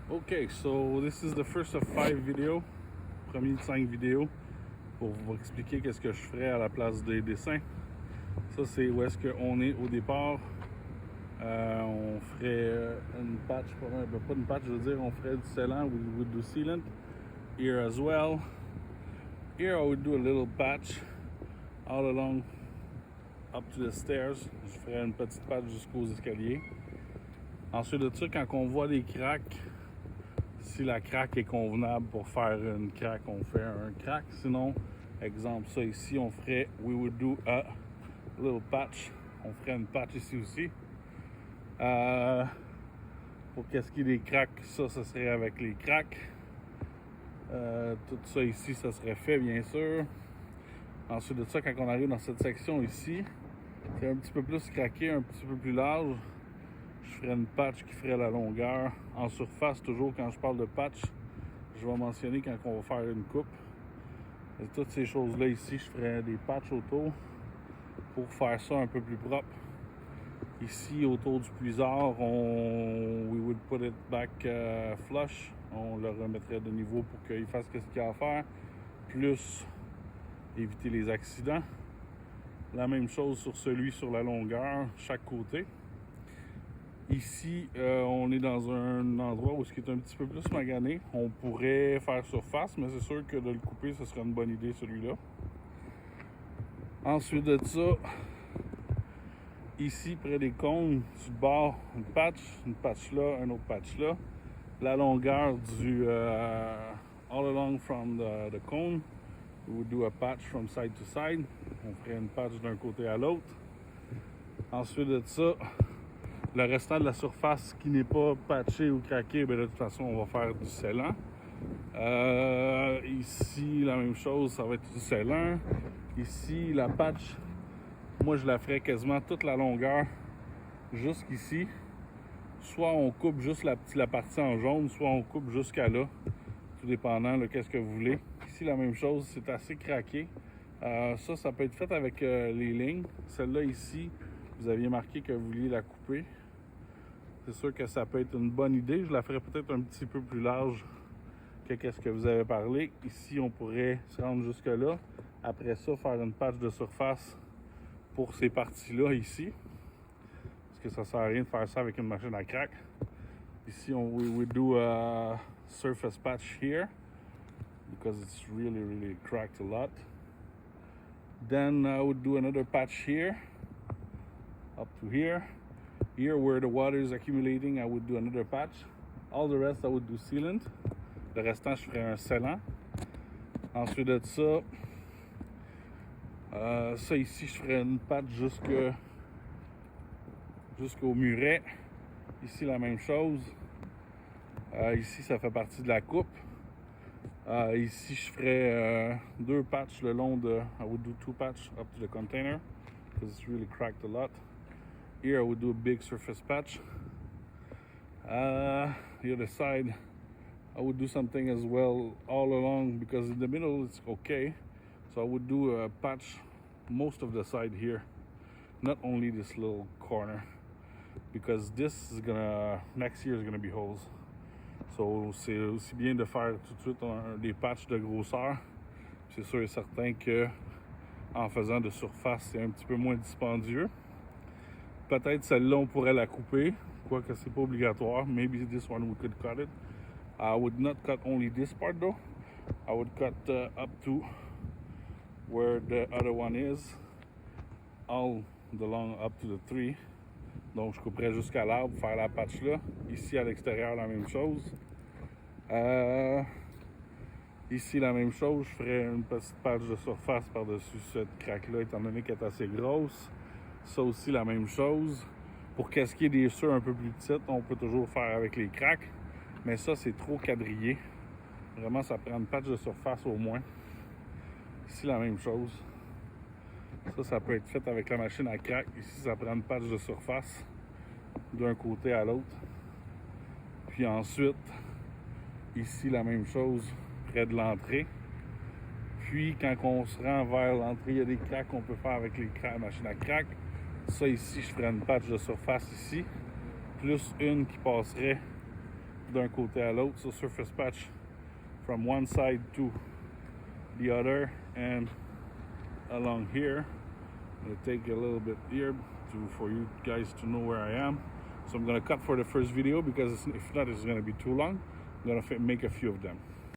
Okay, so this is the first of 5 vidéos, premier de 5 vidéos pour vous expliquer qu'est-ce que je ferais à la place des dessins. Ça, c'est où est-ce qu'on est au départ. On ferait une patch, pas une patch, je veux dire, on ferait du sealant, we would do sealant. Here as well. Here I would do a little patch all along up to the stairs. Je ferais une petite patch jusqu'aux escaliers. Ensuite de ça, quand on voit des cracks, si la craque est convenable pour faire une craque, on fait un crack. Sinon, exemple, ça ici, on ferait, we would do a little patch. On ferait une patch ici aussi. Pour qu'est-ce qui est des cracks, ça serait avec les cracks. Tout ça ici, ça serait fait, bien sûr. Ensuite de ça, quand on arrive dans cette section ici, c'est un petit peu plus craqué, un petit peu plus large. Je ferais une patch qui ferait la longueur. En surface, toujours quand je parle de patch, je vais mentionner quand on va faire une coupe. Et toutes ces choses-là ici, je ferais des patchs autour pour faire ça un peu plus propre. Ici, autour du puisard, we would put it back flush. On le remettrait de niveau pour qu'il fasse ce qu'il a à faire. Plus éviter les accidents. La même chose sur celui sur la longueur, chaque côté. Ici, on est dans un endroit où ce qui est un petit peu plus magané. On pourrait faire surface, mais c'est sûr que de le couper, ce serait une bonne idée, celui-là. Ensuite de ça, ici, près des cônes, sur le bord, une patch là, un autre patch là. La longueur du all along from the cone, we would do a patch from side to side. On ferait une patch d'un côté à l'autre. Ensuite de ça, le restant de la surface qui n'est pas patché ou craqué, ben de toute façon, on va faire du scellant. Ici, la même chose, ça va être du scellant. Ici, la patch, moi, je la ferais quasiment toute la longueur jusqu'ici. Soit on coupe juste la partie en jaune, soit on coupe jusqu'à là. Tout dépendant de qu'est-ce que vous voulez. Ici, la même chose, c'est assez craqué. Ça peut être fait avec les lignes. Celle-là ici, vous aviez marqué que vous vouliez la couper. C'est sûr que ça peut être une bonne idée. Je la ferais peut-être un petit peu plus large que qu'est-ce que vous avez parlé. Ici, on pourrait se rendre jusque là. Après ça, faire une patch de surface pour ces parties-là ici. Parce que ça sert à rien de faire ça avec une machine à crack. Ici, we would do a surface patch here because it's really cracked a lot. Then I would do another patch here, up to here. Here where the water is accumulating, I would do another patch. All the rest, I would do sealant. Le restant, je ferais un scellant. Ensuite de ça, ça ici, je ferais une patch jusqu'au muret. Ici, la même chose. Ici, ça fait partie de la coupe. Ici, je ferais deux patchs le long de... I would do two patches up to the container because it's really cracked a lot. Here, I would do a big surface patch. The other side, I would do something as well all along because in the middle it's okay. So I would do a patch most of the side here, not only this little corner, because this is next year is gonna be holes. So c'est aussi bien de faire tout de suite des patchs de grosseur. C'est sûr et certain que en faisant de surface, c'est un petit peu moins dispendieux. Peut-être celle-là, on pourrait la couper, quoique c'est pas obligatoire. Maybe this one we could cut it. I would not cut only this part though. I would cut up to where the other one is, all the long up to the tree. Donc je couperais jusqu'à l'arbre, faire la patch là. Ici à l'extérieur, la même chose. Ici, la même chose, je ferais une petite patch de surface par-dessus cette craque-là, étant donné qu'elle est assez grosse. Ça aussi, la même chose. Pour qu'est-ce qui est des sueurs un peu plus petites, on peut toujours faire avec les craques. Mais ça, c'est trop quadrillé. Vraiment, ça prend une patch de surface au moins. Ici, la même chose. Ça peut être fait avec la machine à crack. Ici, ça prend une patch de surface d'un côté à l'autre. Puis ensuite, ici, la même chose près de l'entrée. Puis, quand on se rend vers l'entrée, il y a des cracks qu'on peut faire avec la machine à crack. Ça, ici, je ferais une patch de surface ici. Plus une qui passerait d'un côté à l'autre. So surface patch from one side to the other and along here. I'm gonna take a little bit here for you guys to know where I am. So I'm gonna cut for the first video because if not, it's gonna be too long. I'm gonna make a few of them.